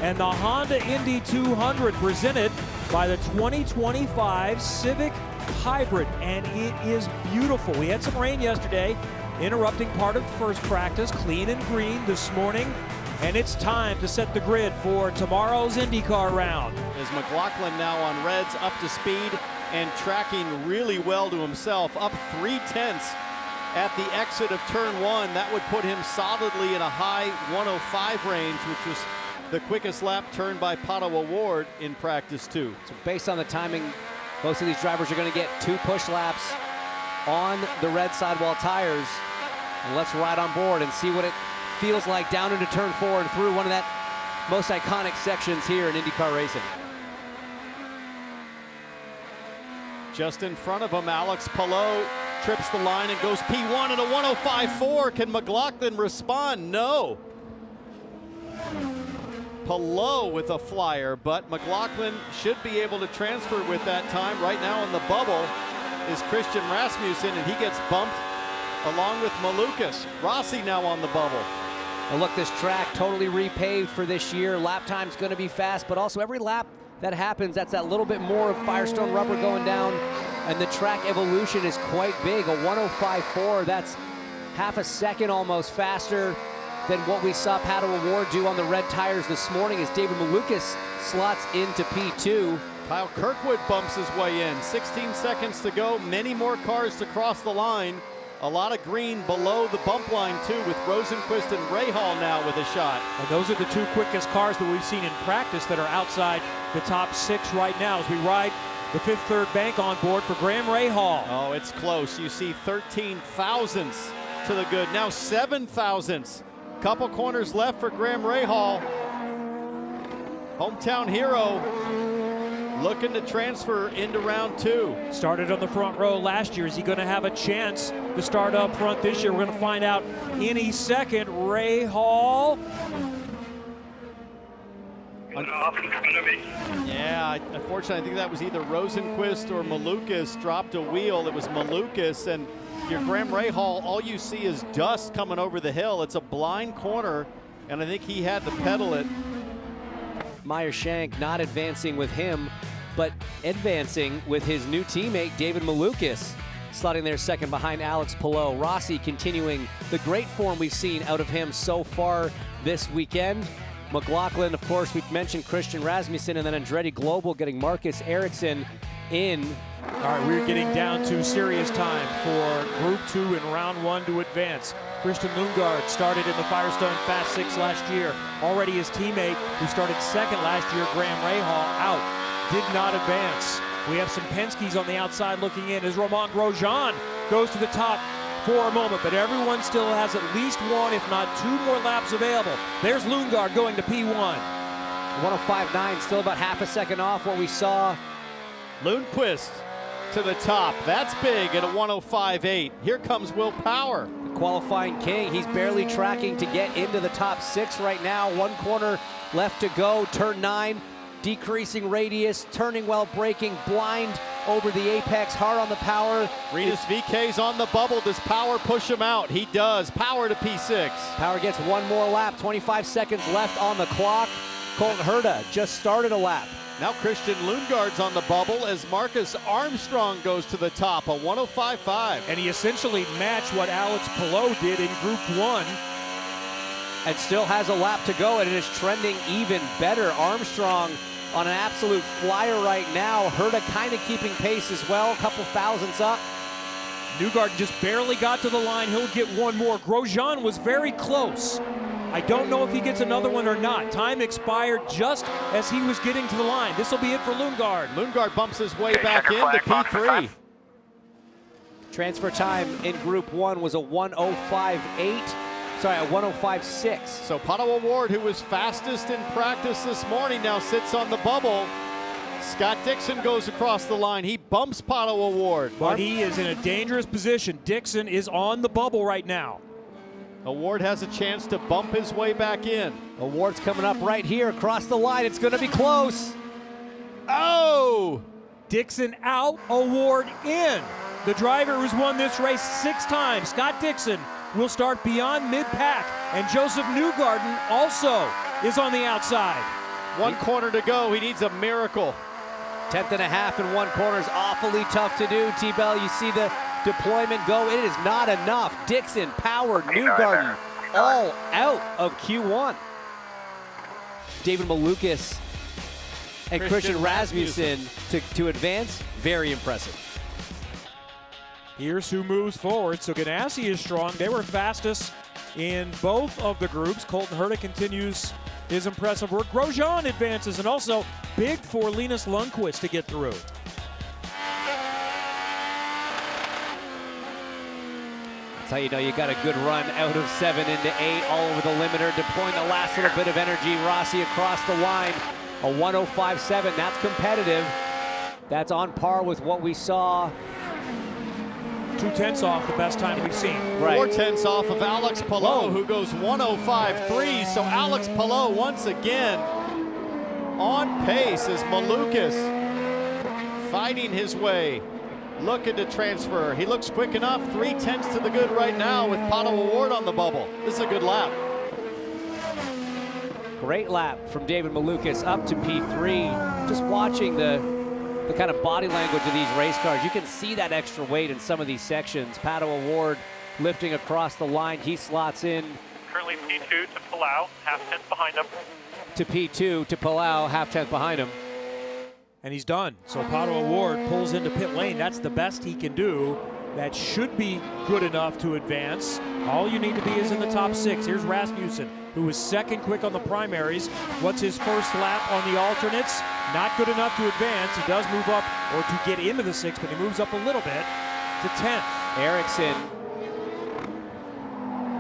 and the Honda Indy 200 presented by the 2025 Civic Hybrid, and it is beautiful. We had some rain yesterday, interrupting part of first practice. Clean and green this morning, and it's time to set the grid for tomorrow's IndyCar round. As McLaughlin now on reds, up to speed and tracking really well to himself, up 3/10 at the exit of turn one. That would put him solidly in a high 105 range, which was the quickest lap turned by Pato O'Ward in practice two. So based on the timing, most of these drivers are going to get 2 push laps on the red sidewall tires. And let's ride on board and see what it feels like down into turn 4 and through one of that most iconic sections here in IndyCar racing. Just in front of him, Alex Palou trips the line and goes P1 at a 105.4. Can McLaughlin respond? No. Palou with a flyer, but McLaughlin should be able to transfer with that time. Right now in the bubble is Christian Rasmussen, and he gets bumped along with Malukas. Rossi now on the bubble. And look, this track totally repaved for this year. Lap time's going to be fast, but also every lap that happens, that's that little bit more of Firestone rubber going down, and the track evolution is quite big. A 105.4, that's half a second almost faster than what we saw Pato O'Ward do on the red tires this morning as David Malukas slots into P2. Kyle Kirkwood bumps his way in. 16 seconds to go, many more cars to cross the line. A lot of green below the bump line too, with Rosenquist and Rahal now with a shot. And those are the 2 quickest cars that we've seen in practice that are outside the top 6 right now as we ride the 5th third bank on board for Graham Rahal. Oh, it's close. You see 13 thousandths to the good. Now 7 thousandths. Couple corners left for Graham Rahal. Hometown hero looking to transfer into round 2. Started on the front row last year. Is he going to have a chance to start up front this year? We're going to find out any second. Rahal. Yeah, unfortunately, I think that was either Rosenquist or Malukas dropped a wheel. It was Malukas, and if you're Graham Rahal, all you see is dust coming over the hill. It's a blind corner, and I think he had to pedal it. Meyer Shank not advancing with him, but advancing with his new teammate, David Malukas, slotting there second behind Alex Palou. Rossi continuing the great form we've seen out of him so far this weekend. McLaughlin, of course, we've mentioned Christian Rasmussen, and then Andretti Global getting Marcus Ericsson in. All right, we're getting down to serious time for Group 2 in round 1 to advance. Christian Lundgaard started in the Firestone Fast 6 last year. Already his teammate, who started second last year, Graham Rahal, out. Did not advance. We have some Penske's on the outside looking in as Romain Grosjean goes to the top for a moment, but everyone still has at least 1, if not 2 more laps available. There's Lundgaard going to P1. 105.9, still about half a second off what we saw. Lundqvist to the top. That's big at a 105.8. Here comes Will Power. The qualifying king. He's barely tracking to get into the top 6 right now. 1 corner left to go. Turn 9, decreasing radius, turning well, braking, blind over the apex, hard on the power. Rinus VK's on the bubble. Does Power push him out? He does. Power to P6. Power gets 1 more lap. 25 seconds left on the clock. Colton Herta just started a lap. Now Christian Lundgaard's on the bubble as Marcus Armstrong goes to the top, a 105.5. And he essentially matched what Alex Palou did in Group 1. And still has a lap to go, and it is trending even better. Armstrong on an absolute flyer right now. Herta kind of keeping pace as well, a couple thousandths up. Newgarden just barely got to the line. He'll get 1 more. Grosjean was very close. I don't know if he gets another one or not. Time expired just as he was getting to the line. This will be it for Lundgaard. Lundgaard bumps his way back into P3. Transfer time in Group 1 was a 105.8. Sorry, a 105.6. So Pato O'Ward, who was fastest in practice this morning, now sits on the bubble. Scott Dixon goes across the line. He bumps Pato O'Ward. But he is in a dangerous position. Dixon is on the bubble right now. O'Ward has a chance to bump his way back in. O'Ward's coming up right here across the line. It's going to be close. Oh! Dixon out, O'Ward in. The driver who's won this race 6 times, Scott Dixon, will start beyond mid-pack. And Joseph Newgarden also is on the outside. 1 corner to go. He needs a miracle. 10th and a half in 1 corner is awfully tough to do. T-Bell, you see the deployment go. It is not enough. Dixon, Power, Newgarden, all out of Q1. David Malukas and Christian Rasmussen to advance. Very impressive. Here's who moves forward. So Ganassi is strong. They were fastest in both of the groups. Colton Herta continues his impressive work. Grosjean advances, and also big for Linus Lundqvist to get through. That's how you know you got a good run out of 7 into 8, all over the limiter, deploying the last little bit of energy. Rossi across the line, a 1:05.7. That's competitive. That's on par with what we saw. 2/10 off the best time we've seen. Right. 4/10 off of Alex Palou, who goes 1:05.3. So Alex Palou once again on pace as Malukas fighting his way, looking to transfer. He looks quick enough. 3/10 to the good right now with Pato O'Ward on the bubble. This is a good lap. Great lap from David Malukas up to P3. Just watching the kind of body language of these race cars, you can see that extra weight in some of these sections. Pato O'Ward lifting across the line. He slots in. Currently P2 to Palau, half-tenth behind him. To P2 to Palau, half-tenth behind him. And he's done. So Pato O'Ward pulls into pit lane. That's the best he can do. That should be good enough to advance. All you need to be is in the top 6. Here's Rasmussen, who was second quick on the primaries. What's his first lap on the alternates? Not good enough to advance. He does move up, or to get into the 6, but he moves up a little bit to 10th. Ericsson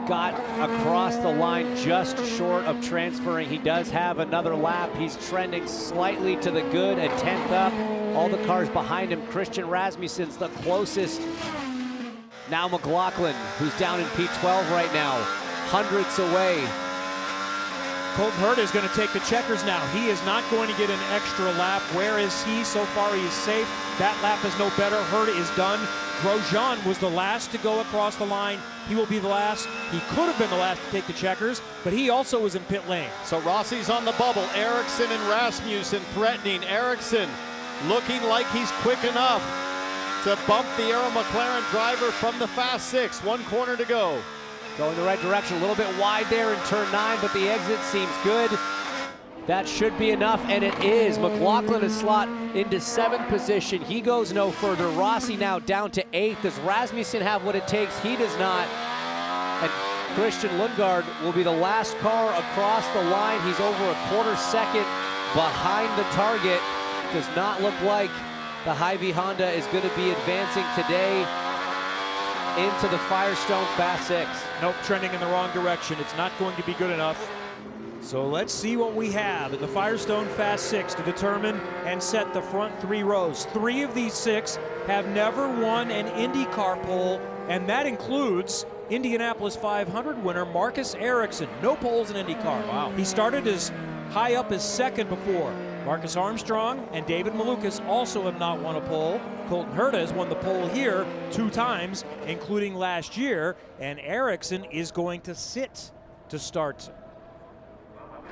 got across the line just short of transferring. He does have another lap. He's trending slightly to the good at 10th up. All the cars behind him. Christian Rasmussen's the closest. Now McLaughlin, who's down in P12 right now, hundredths away. Colton Herta is going to take the checkers now. He is not going to get an extra lap. Where is he? So far he is safe. That lap is no better. Herta is done. Grosjean was the last to go across the line. He will be the last. He could have been the last to take the checkers, but he also was in pit lane. So Rossi's on the bubble. Ericsson and Rasmussen threatening. Ericsson looking like he's quick enough to bump the Arrow McLaren driver from the fast 6. 1 corner to go. Going the right direction, a little bit wide there in turn 9, but the exit seems good. That should be enough, and it is. McLaughlin is slot into 7th position. He goes no further. Rossi now down to 8th. Does Rasmussen have what it takes? He does not. And Christian Lundgaard will be the last car across the line. He's over a quarter second behind the target. Does not look like the Hy-Vee Honda is going to be advancing today into the Firestone Fast 6. Nope, trending in the wrong direction. It's not going to be good enough. So let's see what we have in the Firestone Fast 6 to determine and set the front 3 rows. 3 of these 6 have never won an IndyCar pole, and that includes Indianapolis 500 winner Marcus Ericsson. No poles in IndyCar. Wow. He started as high up as 2nd before. Marcus Armstrong and David Malukas also have not won a pole. Colton Herta has won the pole here 2 times, including last year, and Ericsson is going to sit to start.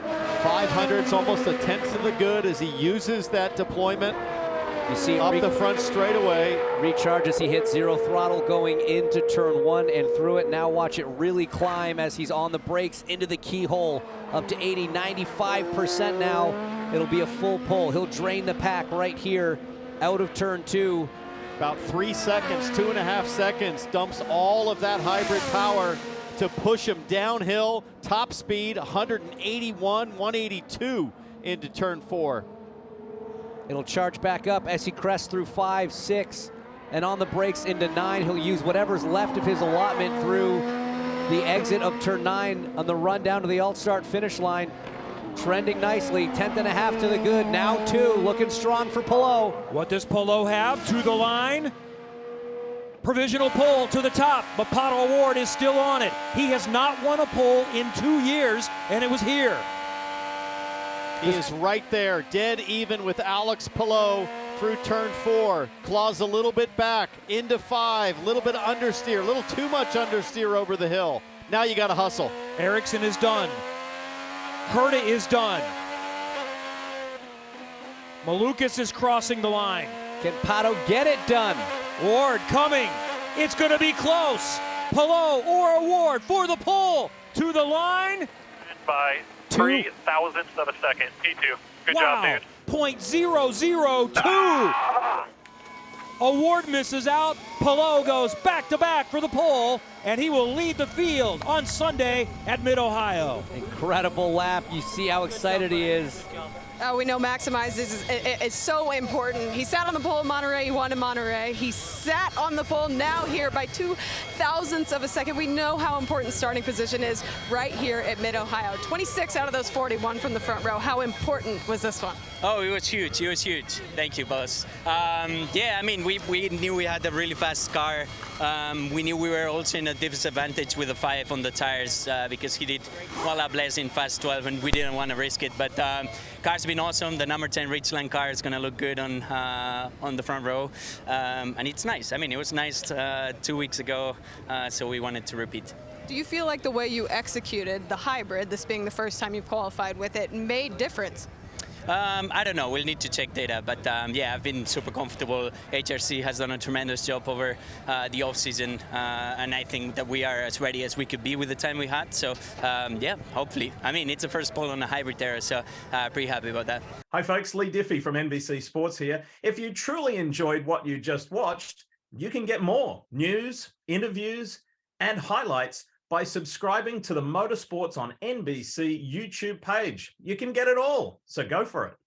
500's almost a 10th of the good as he uses that deployment. You see up the front straightaway. Recharges, he hits 0 throttle going into turn 1 and through it. Now watch it really climb as he's on the brakes into the keyhole. Up to 80, 95% now. It'll be a full pull. He'll drain the pack right here out of turn 2. About 3 seconds, 2.5 seconds, dumps all of that hybrid power to push him downhill. Top speed, 181, 182 into turn 4. It'll charge back up as he crests through 5, 6, and on the brakes into 9. He'll use whatever's left of his allotment through the exit of turn 9 on the run down to the alt-start finish line. Trending nicely, 10th and a half to the good, now 2, looking strong for Palou. What does Palou have? To the line. Provisional pole to the top, but Pato O'Ward is still on it. He has not won a pole in 2 years, and it was here. He is right there, dead even with Alex Palou through turn 4. Claws a little bit back into 5, little bit of understeer, a little too much understeer over the hill. Now you got to hustle. Ericsson is done. Herta is done. Malukas is crossing the line. Can Pato get it done? Ward coming. It's going to be close. Palou or Ward for the pole to the line. By 3 thousandths of a second. P2. Good job, dude. .002. Award misses out. Palou goes back-to-back for the pole, and he will lead the field on Sunday at Mid-Ohio. Incredible lap. You see how excited he is. We know Maximize is so important. He sat on the pole in Monterey. He won in Monterey. He sat on the pole now here by 2 thousandths of a second. We know how important starting position is right here at Mid-Ohio. 26 out of those 41 from the front row. How important was this one? Oh, it was huge. It was huge. Thank you, boss. Yeah, I mean, we knew we had a really fast car. We knew we were also in a disadvantage with the 5 on the tires because he did one lap less in fast 12, and we didn't want to risk it. But car's been awesome. The number 10 Ridgeline car is going to look good on the front row, and it's nice. I mean, it was nice 2 weeks ago, so we wanted to repeat. Do you feel like the way you executed the hybrid, this being the first time you've qualified with it, made difference? I don't know. We'll need to check data, but yeah, I've been super comfortable. HRC has done a tremendous job over the off-season, and I think that we are as ready as we could be with the time we had. So yeah, hopefully. I mean, it's a first pole on a hybrid era, so pretty happy about that. Hi folks, Lee Diffie from NBC Sports here. If you truly enjoyed what you just watched, you can get more news, interviews, and highlights by subscribing to the Motorsports on NBC YouTube page. You can get it all, so go for it.